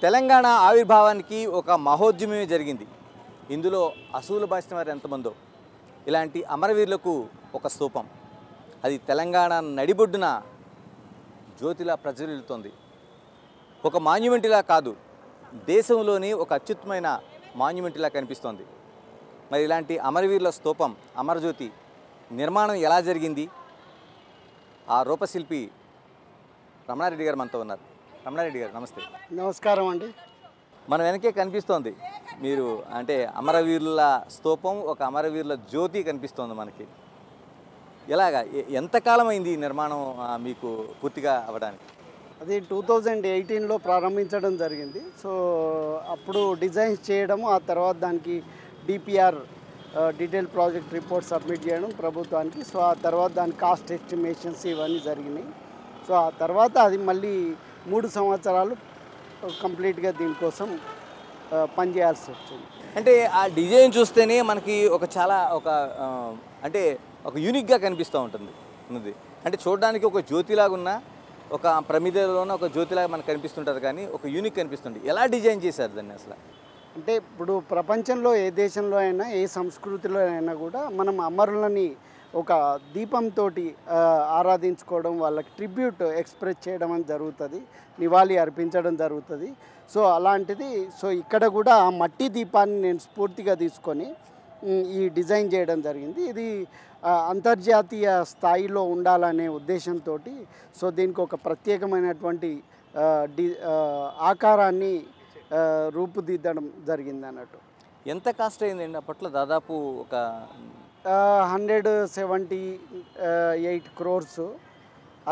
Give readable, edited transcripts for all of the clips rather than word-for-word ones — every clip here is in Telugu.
తెలంగాణ ఆవిర్భావానికి ఒక మహోద్యమమే జరిగింది. ఇందులో అసూలు బాసిన వారు ఎంతమందో. ఇలాంటి అమరవీరులకు ఒక స్తూపం, అది తెలంగాణ నడిబొడ్డున జ్యోతిలా ప్రజ్వలిల్లుతోంది. ఒక మాన్యుమెంట్లా కాదు, దేశంలోని ఒక అత్యుత్తమైన మాన్యుమెంట్లా కనిపిస్తోంది. మరి ఇలాంటి అమరవీరుల స్తూపం అమరజ్యోతి నిర్మాణం ఎలా జరిగింది? ఆ రూపశిల్పి రమణారెడ్డి గారు మనతో ఉన్నారు. రమణారెడ్డి గారు నమస్తే. నమస్కారం అండి. మన వెనకే కనిపిస్తోంది మీరు అంటే అమరవీరుల స్తూపం, ఒక అమరవీరుల జ్యోతి కనిపిస్తోంది మనకి. ఎలాగా ఎంతకాలం అయింది ఈ నిర్మాణం మీకు పూర్తిగా అవ్వడానికి? అది 2018లో ప్రారంభించడం జరిగింది. సో అప్పుడు డిజైన్స్ చేయడము, ఆ తర్వాత దానికి DPR detail project report submit చేయడం ప్రభుత్వానికి. సో ఆ తర్వాత దాని కాస్ట్ ఎస్టిమేషన్స్ ఇవన్నీ జరిగినాయి. సో ఆ తర్వాత అది మళ్ళీ 3 సంవత్సరాలు కంప్లీట్గా దీనికోసం పనిచేయాల్సి వచ్చింది. అంటే ఆ డిజైన్ చూస్తేనే మనకి అంటే ఒక యూనిక్గా కనిపిస్తూ ఉంటుంది. అంటే చూడడానికి ఒక జ్యోతిలాగా ఉన్న, ఒక ప్రమిదలోనే ఒక జ్యోతిలాగా మనకు కనిపిస్తుంటుంది, కానీ ఒక యూనిక్ కనిపిస్తుంది. ఎలా డిజైన్ చేశారు దాన్ని అసలు? అంటే ఇప్పుడు ప్రపంచంలో ఏ దేశంలో అయినా, ఏ సంస్కృతిలో అయినా కూడా మనం అమరులని ఒక దీపంతో ఆరాధించుకోవడం, వాళ్ళకి ట్రిబ్యూట్ ఎక్స్ప్రెస్ చేయడం అని జరుగుతుంది, నివాళి అర్పించడం జరుగుతుంది. సో అలాంటిది ఇక్కడ కూడా ఆ మట్టి దీపాన్ని నేను స్ఫూర్తిగా తీసుకొని ఈ డిజైన్ చేయడం జరిగింది. ఇది అంతర్జాతీయ స్థాయిలో ఉండాలనే ఉద్దేశంతో సో దీనికి ఒక ప్రత్యేకమైనటువంటి ఆకారాన్ని రూపుదిద్దడం జరిగింది అన్నట్టు. ఎంత కాస్ట్ అయిందండి అప్పట్లో? దాదాపు ఒక 178 crores.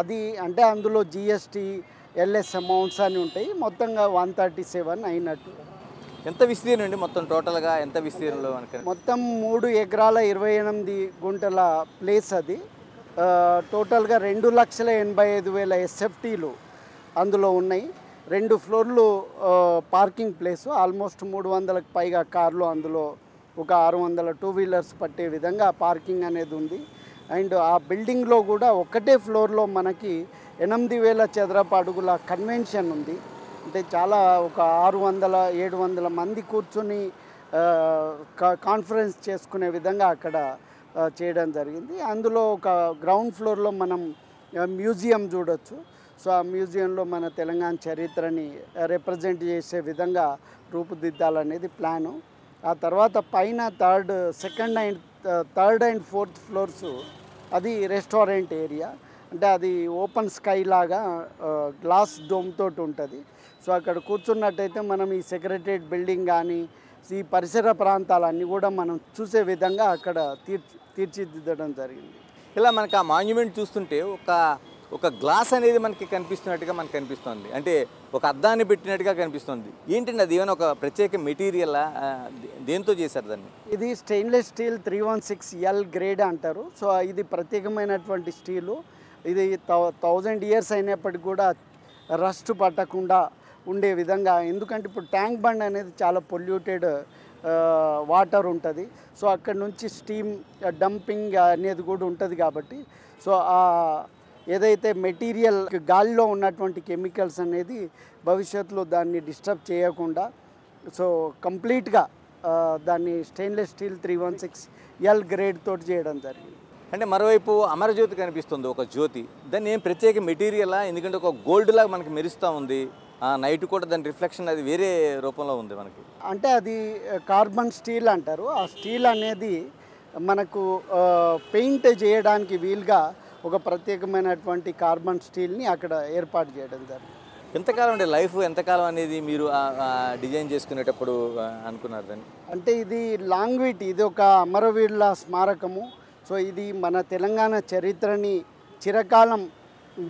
అది అంటే అందులో జిఎస్టీ, ఎల్ఎస్ అమౌంట్స్ అని ఉంటాయి. మొత్తంగా 137 అయినట్టు. ఎంత విస్తీర్ణం అండి మొత్తం టోటల్గా? ఎంత విస్తీర్ణంలో? మొత్తం 3 ఎకరాల 28 గుంటల ప్లేస్ అది. టోటల్గా 2,85,000 SFTలు అందులో ఉన్నాయి. 2 ఫ్లోర్లు పార్కింగ్ ప్లేసు, ఆల్మోస్ట్ 300కు పైగా కార్లు, అందులో ఒక 600 2 వీలర్స్ పట్టే విధంగా పార్కింగ్ అనేది ఉంది. అండ్ ఆ బిల్డింగ్లో కూడా ఒకటే ఫ్లోర్లో మనకి 8,000 చదరపు అడుగుల కన్వెన్షన్ ఉంది. అంటే చాలా ఒక 600-700 మంది కూర్చొని కాన్ఫరెన్స్ చేసుకునే విధంగా అక్కడ చేయడం జరిగింది. అందులో ఒక గ్రౌండ్ ఫ్లోర్లో మనం మ్యూజియం చూడొచ్చు. సో ఆ మ్యూజియంలో మన తెలంగాణ చరిత్రని రిప్రజెంట్ చేసే విధంగా రూపుదిద్దాలనేది ప్లాను. ఆ తర్వాత పైన థర్డ్ అండ్ ఫోర్త్ ఫ్లోర్స్ అది రెస్టారెంట్ ఏరియా. అంటే అది ఓపెన్ స్కై లాగా గ్లాస్ డోమ్ తోటి ఉంటుంది. సో అక్కడ కూర్చున్నట్టయితే మనం ఈ సెక్రటరియట్ బిల్డింగ్ కానీ, ఈ పరిసర ప్రాంతాలన్నీ కూడా మనం చూసే విధంగా అక్కడ తీర్చిదిద్దడం జరిగింది. ఇలా మనకు ఆ మాన్యుమెంట్ చూస్తుంటే ఒక గ్లాస్ అనేది మనకి కనిపిస్తున్నట్టుగా మనకు కనిపిస్తుంది. అంటే ఒక అద్దాన్ని పెట్టినట్టుగా కనిపిస్తుంది. ఏంటండి అది? ఏమైనా ఒక ప్రత్యేక మెటీరియల్ దేంతో చేశారు దాన్ని? ఇది స్టెయిన్లెస్ స్టీల్ 316L గ్రేడ్ అంటారు. సో ఇది ప్రత్యేకమైనటువంటి స్టీలు. ఇది 1000 years అయినప్పటికీ కూడా రస్ట్ పట్టకుండా ఉండే విధంగా, ఎందుకంటే ఇప్పుడు ట్యాంక్ బండ్ అనేది చాలా పొల్యూటెడ్ వాటర్ ఉంటుంది. సో అక్కడ నుంచి స్టీమ్ డంపింగ్ అనేది కూడా ఉంటుంది కాబట్టి సో ఏదైతే మెటీరియల్ గాలిలో ఉన్నటువంటి కెమికల్స్ అనేది భవిష్యత్తులో దాన్ని డిస్టర్బ్ చేయకుండా సో కంప్లీట్గా దాన్ని స్టెయిన్లెస్ స్టీల్ 316L గ్రేడ్ తోటి చేయడం జరిగింది. అంటే మరోవైపు అమరజ్యోతి కనిపిస్తుంది, ఒక జ్యోతి. దాన్ని ఏం ప్రత్యేక మెటీరియలా? ఎందుకంటే ఒక గోల్డ్ లాగా మనకి మెరుస్తూ ఉంది. నైట్ కూడా దాని రిఫ్లెక్షన్ అది వేరే రూపంలో ఉంది మనకి. అంటే అది కార్బన్ స్టీల్ అంటారు. ఆ స్టీల్ అనేది మనకు పెయింట్ చేయడానికి వీలుగా ఒక ప్రత్యేకమైనటువంటి కార్బన్ స్టీల్ని అక్కడ ఏర్పాటు చేయడం జరిగింది. ఎంతకాలం అంటే లైఫ్ ఎంతకాలం అనేది మీరు డిజైన్ చేసుకునేటప్పుడు అనుకున్నారు దాన్ని? అంటే ఇది లాంగ్విటీ, ఇది ఒక అమరవీరుల స్మారకము. సో ఇది మన తెలంగాణ చరిత్రని చిరకాలం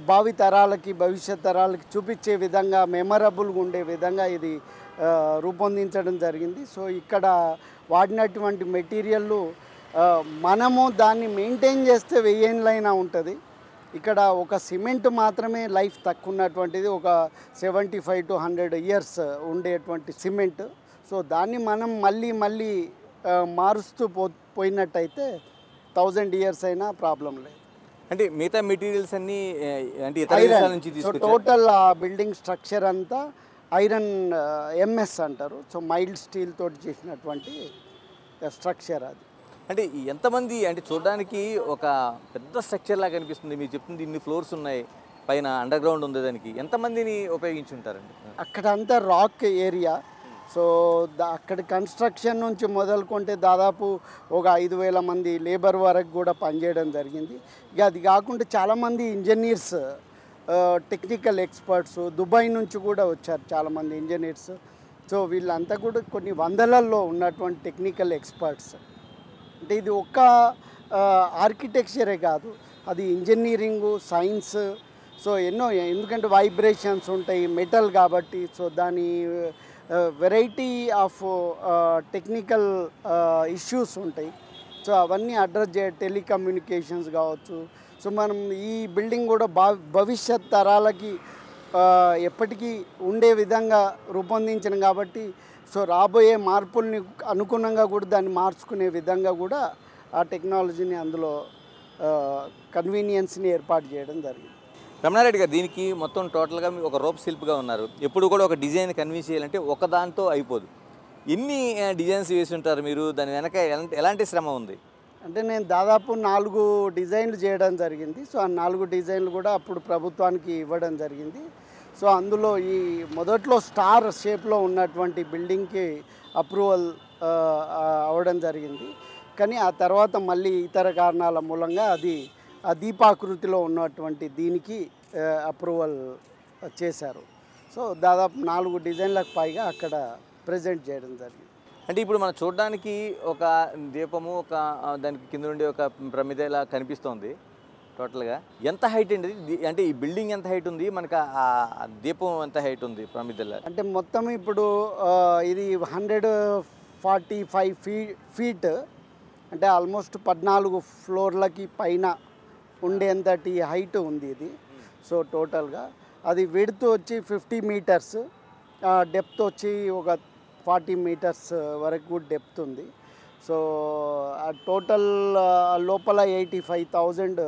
భావి తరాలకి, భవిష్యత్ తరాలకి చూపించే విధంగా, మెమరబుల్గా ఉండే విధంగా ఇది రూపొందించడం జరిగింది. సో ఇక్కడ వాడినటువంటి మెటీరియల్లు మనము దాన్ని మెయింటైన్ చేస్తే 1000 ఏళ్ళైనా ఉంటుంది. ఇక్కడ ఒక సిమెంట్ మాత్రమే లైఫ్ తక్కువ ఉన్నటువంటిది, ఒక 75 to 100 years ఉండేటువంటి సిమెంట్. సో దాన్ని మనం మళ్ళీ మారుస్తూ పోయినట్టయితే 1000 years అయినా ప్రాబ్లం లేదు. అంటే మిగతా మెటీరియల్స్ అన్నీ అంటే ఇతర దేశాల నుంచి తీసుకొచ్చారు. టోటల్ ఆ బిల్డింగ్ స్ట్రక్చర్ అంతా ఐరన్ ఎంఎస్ అంటారు. సో మైల్డ్ స్టీల్ తోటి చేసినటువంటి స్ట్రక్చర్ అది. అంటే ఎంతమంది, అంటే చూడడానికి ఒక పెద్ద స్ట్రక్చర్ లాగా కనిపిస్తుంది. మీరు చెప్తుంది ఇన్ని ఫ్లోర్స్ ఉన్నాయి, పైన అండర్ గ్రౌండ్ ఉంది, దానికి ఎంతమందిని ఉపయోగించుంటారండి? అక్కడంతా రాక్ ఏరియా. సో అక్కడ కన్స్ట్రక్షన్ నుంచి మొదలుకుంటే దాదాపు ఒక 5,000 మంది లేబర్ వరకు కూడా పనిచేయడం జరిగింది. ఇక అది కాకుండా చాలామంది ఇంజనీర్స్, టెక్నికల్ ఎక్స్పర్ట్స్ దుబాయ్ నుంచి కూడా వచ్చారు చాలామంది ఇంజనీర్స్. సో వీళ్ళంతా కూడా కొన్ని వందలల్లో ఉన్నటువంటి టెక్నికల్ ఎక్స్పర్ట్స్. అంటే ఇది ఒక్క ఆర్కిటెక్చరే కాదు, అది ఇంజనీరింగు, సైన్స్, సో ఎన్నో, ఎందుకంటే వైబ్రేషన్స్ ఉంటాయి మెటల్ కాబట్టి. సో దాని వెరైటీ ఆఫ్ టెక్నికల్ ఇష్యూస్ ఉంటాయి. సో అవన్నీ అడ్రస్ టెలికమ్యూనికేషన్స్ కావచ్చు. సో మనం ఈ బిల్డింగ్ కూడా భవిష్యత్ తరాలకి ఎప్పటికీ ఉండే విధంగా రూపొందించిన కాబట్టి, సో రాబోయే మార్పుల్ని అనుగుణంగా కూడా దాన్ని మార్చుకునే విధంగా కూడా ఆ టెక్నాలజీని అందులో కన్వీనియన్స్ని ఏర్పాటు చేయడం జరిగింది. రమణారెడ్డి గారు, దీనికి మొత్తం టోటల్గా మీరు ఒక రూపశిల్పిగా ఉన్నారు. ఎప్పుడు కూడా ఒక డిజైన్ కన్విన్స్ చేయాలంటే ఒక దాంతో అయిపోదు. ఎన్ని డిజైన్స్ వేసి ఉంటారు మీరు? దాని వెనక ఎలాంటి శ్రమ ఉంది? అంటే నేను దాదాపు 4 డిజైన్లు చేయడం జరిగింది. సో ఆ 4 డిజైన్లు కూడా అప్పుడు ప్రభుత్వానికి ఇవ్వడం జరిగింది. సో అందులో ఈ మొదట్లో స్టార్ షేప్లో ఉన్నటువంటి బిల్డింగ్కి అప్రూవల్ అవ్వడం జరిగింది. కానీ ఆ తర్వాత మళ్ళీ ఇతర కారణాల మూలంగా అది ఆ దీపాకృతిలో ఉన్నటువంటి దీనికి అప్రూవల్ చేశారు. సో దాదాపు 4 డిజైన్లకు పైగా అక్కడ ప్రజెంట్ చేయడం జరిగింది. అంటే ఇప్పుడు మనం చూడడానికి ఒక దీపము, ఒక దానికి కింద నుండి ఒక ప్రమిద ఇలా కనిపిస్తోంది. టోటల్గా ఎంత హైట్ అండి? అంటే ఈ బిల్డింగ్ ఎంత హైట్ ఉంది, మనకు ఆ దీపం ఎంత హైట్ ఉంది ప్రమిదల? అంటే మొత్తం ఇప్పుడు ఇది 145 ఫీట్, అంటే ఆల్మోస్ట్ 14 ఫ్లోర్లకి పైన ఉండేంతటి హైట్ ఉంది ఇది. సో టోటల్గా అది విడ్త్ వచ్చి 50 మీటర్స్, డెప్త్ వచ్చి ఒక 40 మీటర్స్ వరకు కూడా డెప్త్ ఉంది. సో ఆ టోటల్ లోపల 85,000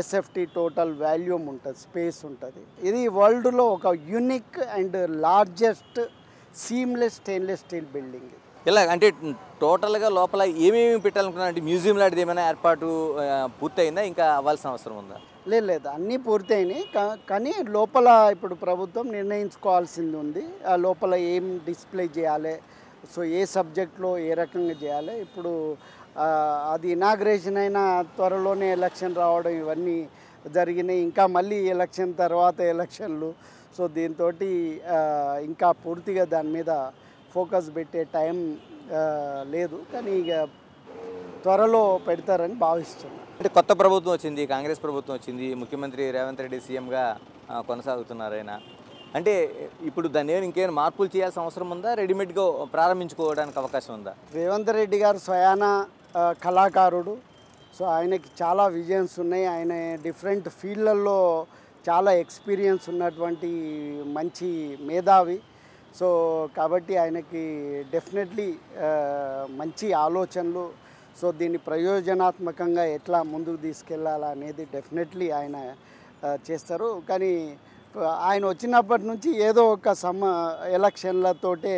ఎస్ఎఫ్టీ టోటల్ వాల్యూమ్ ఉంటుంది, స్పేస్ ఉంటుంది. ఇది వరల్డ్లో ఒక unique and largest seamless stainless steel building. ఇలా అంటే టోటల్గా లోపల ఏమేమి పెట్టాలనుకున్నారు? అంటే మ్యూజియం లాంటిది ఏమైనా ఏర్పాటు పూర్తయిందా, ఇంకా అవ్వాల్సిన అవసరం ఉందా? లేదు, అన్నీ పూర్తయినాయి. కానీ లోపల ఇప్పుడు ప్రభుత్వం నిర్ణయించుకోవాల్సింది ఉంది. ఆ లోపల ఏం డిస్ప్లే చేయాలి, సో ఏ సబ్జెక్ట్లో ఏ రకంగా చేయాలి. ఇప్పుడు అది ఇనాగ్రేషన్ అయినా త్వరలోనే ఎలక్షన్ రావడం ఇవన్నీ జరిగినాయి. ఇంకా మళ్ళీ ఎలక్షన్ తర్వాత ఎలక్షన్లు. సో దీంతో ఇంకా పూర్తిగా దాని మీద ఫోకస్ పెట్టే టైం లేదు. కానీ ఇక త్వరలో పెడతారని భావిస్తున్నాను. అంటే కొత్త ప్రభుత్వం వచ్చింది, కాంగ్రెస్ ప్రభుత్వం వచ్చింది, ముఖ్యమంత్రి రేవంత్ రెడ్డి సీఎంగా కొనసాగుతున్నారు ఆయన. అంటే ఇప్పుడు దాన్ని ఇంకేమైనా మార్పులు చేయాల్సిన అవసరం ఉందా, రెడీమేడ్గా ప్రారంభించుకోవడానికి అవకాశం ఉందా? రేవంత్ రెడ్డి గారు స్వయాన కళాకారుడు. సో ఆయనకి చాలా విజన్స్ ఉన్నాయి. ఆయన డిఫరెంట్ ఫీల్డ్లలో చాలా ఎక్స్పీరియన్స్ ఉన్నటువంటి మంచి మేధావి. సో కాబట్టి ఆయనకి డెఫినెట్లీ మంచి ఆలోచనలు, సో దీన్ని ప్రయోజనాత్మకంగా ఎట్లా ముందుకు తీసుకెళ్ళాలా అనేది డెఫినెట్లీ ఆయన చేస్తారు. కానీ ఆయన వచ్చినప్పటి నుంచి ఏదో ఒక ఎలక్షన్లతోటే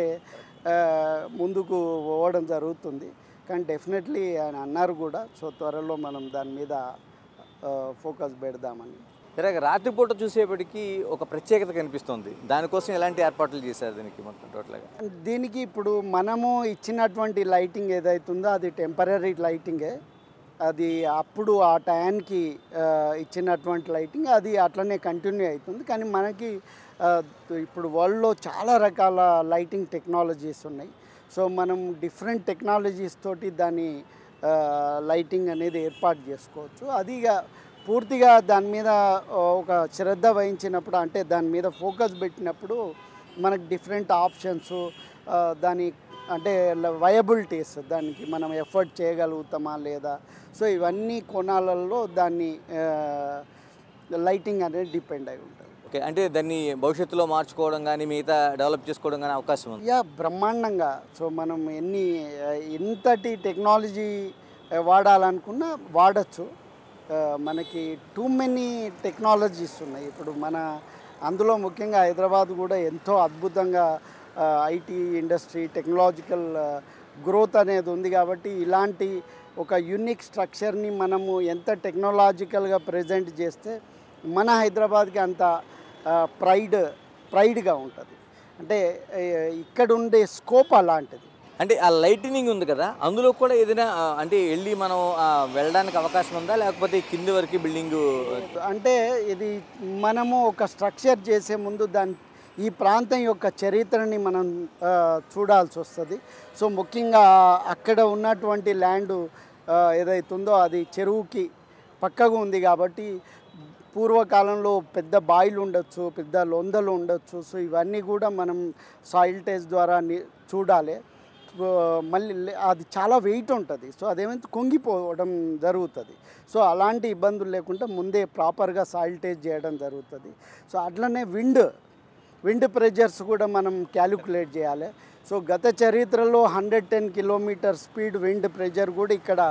ముందుకు పోవడం జరుగుతుంది. కానీ డెఫినెట్లీ ఆయన అన్నారు కూడా, సో త్వరలో మనం దాని మీద ఫోకస్ పెడదామని. సరే, రాత్రిపూట చూసేపటికి ఒక ప్రత్యేకత కనిపిస్తుంది. దానికోసం ఎలాంటి ఏర్పాట్లు చేశారు దీనికి మొత్తం టోటల్గా? దీనికి ఇప్పుడు మనము ఇచ్చినటువంటి లైటింగ్ ఏదైతుందో అది టెంపరీ లైటింగే. అది అప్పుడు ఆ టైంకి ఇచ్చినటువంటి లైటింగ్ అది అట్లనే కంటిన్యూ అవుతుంది. కానీ మనకి ఇప్పుడు వరల్డ్లో చాలా రకాల లైటింగ్ టెక్నాలజీస్ ఉన్నాయి. సో మనం డిఫరెంట్ టెక్నాలజీస్ తోటి దాని లైటింగ్ అనేది ఏర్పాటు చేసుకోవచ్చు. అది పూర్తిగా దాని మీద ఒక శ్రద్ధ వహించినప్పుడు, అంటే దాని మీద ఫోకస్ పెట్టినప్పుడు మనకు డిఫరెంట్ ఆప్షన్స్, దాని అంటే వయబిలిటీస్, దానికి మనం ఎఫర్ట్ చేయగలుగుతామా లేదా, సో ఇవన్నీ కోణాలలో దాన్ని లైటింగ్ అనేది డిపెండ్ అయి ఉంటుంది. ఓకే, అంటే దాన్ని భవిష్యత్తులో మార్చుకోవడం కానీ మిగతా డెవలప్ చేసుకోవడం కానీ అవకాశం ఉంది? బ్రహ్మాండంగా. సో మనం ఎంతటి టెక్నాలజీ వాడాలనుకున్నా వాడచ్చు. మనకి టూ మెనీ టెక్నాలజీస్ ఉన్నాయి. ఇప్పుడు మన అందులో ముఖ్యంగా హైదరాబాద్ కూడా ఎంతో అద్భుతంగా ఐటీ ఇండస్ట్రీ టెక్నాలజికల్ గ్రోత్ అనేది ఉంది కాబట్టి ఇలాంటి ఒక యూనిక్ స్ట్రక్చర్ని మనము ఎంత టెక్నాలజికల్గా ప్రజెంట్ చేస్తే మన హైదరాబాద్కి అంత ప్రైడ్గా ఉంటుంది. అంటే ఇక్కడ ఉండే స్కోప్ అలాంటిది. అంటే ఆ లైటినింగ్ ఉంది కదా, అందులో కూడా ఏదైనా అంటే వెళ్ళి మనం వెళ్ళడానికి అవకాశం ఉందా, లేకపోతే కింది వరకు బిల్డింగు? అంటే ఇది మనము ఒక స్ట్రక్చర్ చేసే ముందు ఈ ప్రాంతం యొక్క చరిత్రని మనం చూడాల్సి వస్తుంది. సో ముఖ్యంగా అక్కడ ఉన్నటువంటి ల్యాండ్ ఏదైతుందో అది చెరువుకి పక్కగా ఉంది కాబట్టి పూర్వకాలంలో పెద్ద బాయిలు ఉండొచ్చు, పెద్ద లొందలు ఉండొచ్చు. సో ఇవన్నీ కూడా మనం సాయిల్ టెస్ట్ ద్వారా చూడాలి. మళ్ళీ అది చాలా వెయిట్ ఉంటుంది. సో అదేమైతే కుంగిపోవడం జరుగుతుంది. సో అలాంటి ఇబ్బందులు లేకుండా ముందే ప్రాపర్గా సాయిల్ టెస్ట్ చేయడం జరుగుతుంది. సో అట్లనే విండ్ ప్రెజర్స్ కూడా మనం క్యాలిక్యులేట్ చేయాలి. సో గత చరిత్రలో 110 కిలోమీటర్ స్పీడ్ విండ్ ప్రెజర్ కూడా ఇక్కడ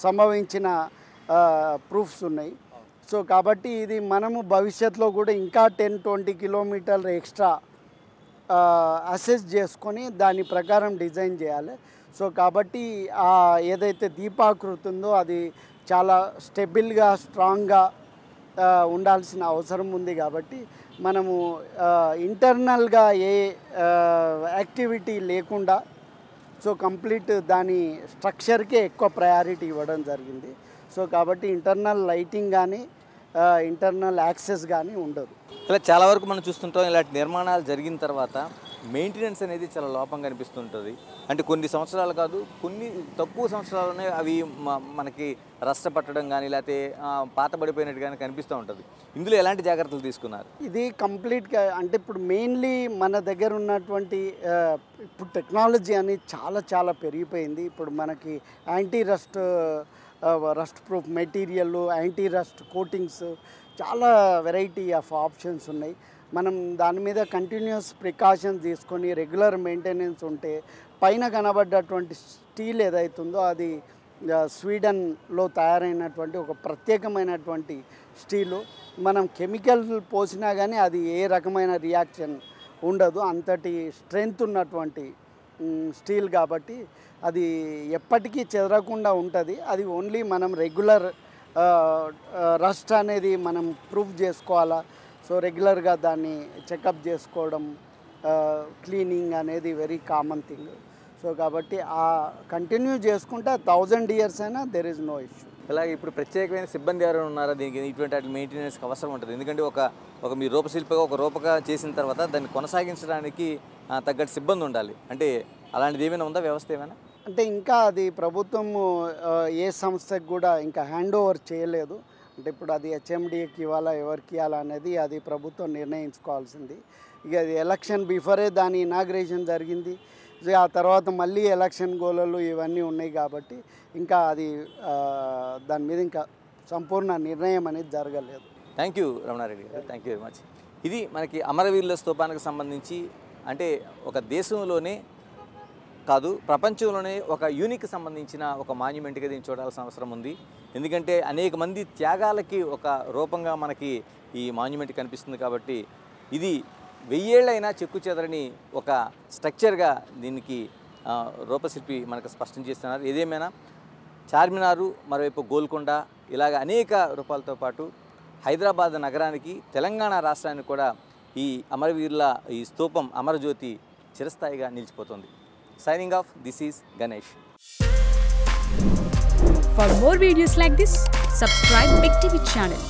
సంభవించిన ప్రూఫ్స్ ఉన్నాయి. సో కాబట్టి ఇది మనము భవిష్యత్తులో కూడా ఇంకా 10-20 కిలోమీటర్లు ఎక్స్ట్రా అసెస్ చేసుకొని దాని ప్రకారం డిజైన్ చేయాలి. సో కాబట్టి ఏదైతే దీపాకృతి ఉందో అది చాలా స్టెబుల్గా స్ట్రాంగ్గా ఉండాల్సిన అవసరం ఉంది. కాబట్టి మనము ఇంటర్నల్గా ఏ యాక్టివిటీ లేకుండా సో కంప్లీట్ దాని స్ట్రక్చర్కే ఎక్కువ ప్రయారిటీ ఇవ్వడం జరిగింది. సో కాబట్టి ఇంటర్నల్ లైటింగ్ కానీ ఇంటర్నల్ యాక్సెస్ కానీ ఉండదు. ఇలా చాలా వరకు మనం చూస్తుంటాం, ఇలాంటి నిర్మాణాలు జరిగిన తర్వాత మెయింటెనెన్స్ అనేది చాలా లోపంగా అనిపిస్తుంటుంది. అంటే కొన్ని సంవత్సరాలు కాదు, కొన్ని తక్కువ సంవత్సరాలనే అవి మనకి రస్ట్ పట్టడం కానీ లేకపోతే పాతబడిపోయినట్టు కానీ కనిపిస్తూ ఉంటుంది. ఇందులో ఎలాంటి జాగ్రత్తలు తీసుకున్నారు? ఇది కంప్లీట్గా అంటే ఇప్పుడు మెయిన్లీ మన దగ్గర ఉన్నటువంటి ఇప్పుడు టెక్నాలజీ అనేది చాలా పెరిగిపోయింది. ఇప్పుడు మనకి anti rust proof material, anti rust coatings, చాలా వెరైటీ ఆఫ్ ఆప్షన్స్ ఉన్నాయి. మనం దాని మీద కంటిన్యూస్ ప్రికాషన్స్ తీసుకొని రెగ్యులర్ మెయింటెనెన్స్ ఉంటే పైన కనబడ్డటువంటి స్టీల్ ఏదైతుందో అది స్వీడన్లో తయారైనటువంటి ఒక ప్రత్యేకమైనటువంటి స్టీలు. మనం కెమికల్ పోసినా కానీ అది ఏ రకమైన రియాక్షన్ ఉండదు. అంతటి స్ట్రెంగ్త్ ఉన్నటువంటి స్టీల్ కాబట్టి అది ఎప్పటికీ చెదరకుండా ఉంటుంది. అది ఓన్లీ మనం రెగ్యులర్ రస్ట్ అనేది మనం ప్రూఫ్ చేసుకోవాలా. సో రెగ్యులర్గా దాన్ని చెకప్ చేసుకోవడం, క్లీనింగ్ అనేది వెరీ కామన్ థింగ్. సో కాబట్టి కంటిన్యూ చేసుకుంటే 1000 years అయినా దెర్ ఈజ్ నో ఇష్యూ. అలాగే ఇప్పుడు ప్రత్యేకమైన సిబ్బంది ఎవరైనా ఉన్నారా దీనికి? ఇటువంటి వాటి మెయింటెనెన్స్కి అవసరం ఉంటుంది. ఎందుకంటే ఒక మీ రూపశిల్పిగా ఒక రూపక చేసిన తర్వాత దాన్ని కొనసాగించడానికి తగ్గట్టు సిబ్బంది ఉండాలి. అంటే అలాంటిది ఏమైనా ఉందా, వ్యవస్థ ఏమైనా? అంటే ఇంకా అది ప్రభుత్వం ఏ సంస్థకు కూడా ఇంకా హ్యాండ్ ఓవర్ చేయలేదు. అంటే ఇప్పుడు అది హెచ్ఎండిఏకి ఇవ్వాలా, ఎవరికి ఇవ్వాలా అనేది అది ప్రభుత్వం నిర్ణయించుకోవాల్సింది. ఇక అది ఎలక్షన్ బిఫోరే దాని ఇనాగ్రేషన్ జరిగింది. ఆ తర్వాత మళ్ళీ ఎలక్షన్ గోలలు ఇవన్నీ ఉన్నాయి కాబట్టి ఇంకా అది దాని మీద ఇంకా సంపూర్ణ నిర్ణయం అనేది జరగలేదు. థ్యాంక్ యూ రమణారెడ్డి గారు, థ్యాంక్ యూ వెరీ మచ్. ఇది మనకి అమరవీరుల స్తూపానికి సంబంధించి అంటే ఒక దేశంలోనే కాదు ప్రపంచంలోనే ఒక యూనిక్ సంబంధించిన ఒక మాన్యుమెంట్గా దీన్ని చూడాల్సిన అవసరం ఉంది. ఎందుకంటే అనేక మంది త్యాగాలకి ఒక రూపంగా మనకి ఈ మాన్యుమెంట్ కనిపిస్తుంది. కాబట్టి ఇది 1000 ఏళ్ళైనా చెక్కు చెదరని ఒక స్ట్రక్చర్గా దీనికి రూపశిల్పి మనకు స్పష్టం చేస్తున్నారు. ఏదేమైనా చార్మినారు, మరోవైపు గోల్కొండ, ఇలాగ అనేక రూపాలతో పాటు హైదరాబాద్ నగరానికి, తెలంగాణ రాష్ట్రానికి కూడా ఈ అమరవీరుల ఈ స్తూపం అమరజ్యోతి చిరస్థాయిగా నిలిచిపోతుంది. Signing off, this is Ganesh. For more videos like this, subscribe Big TV channel.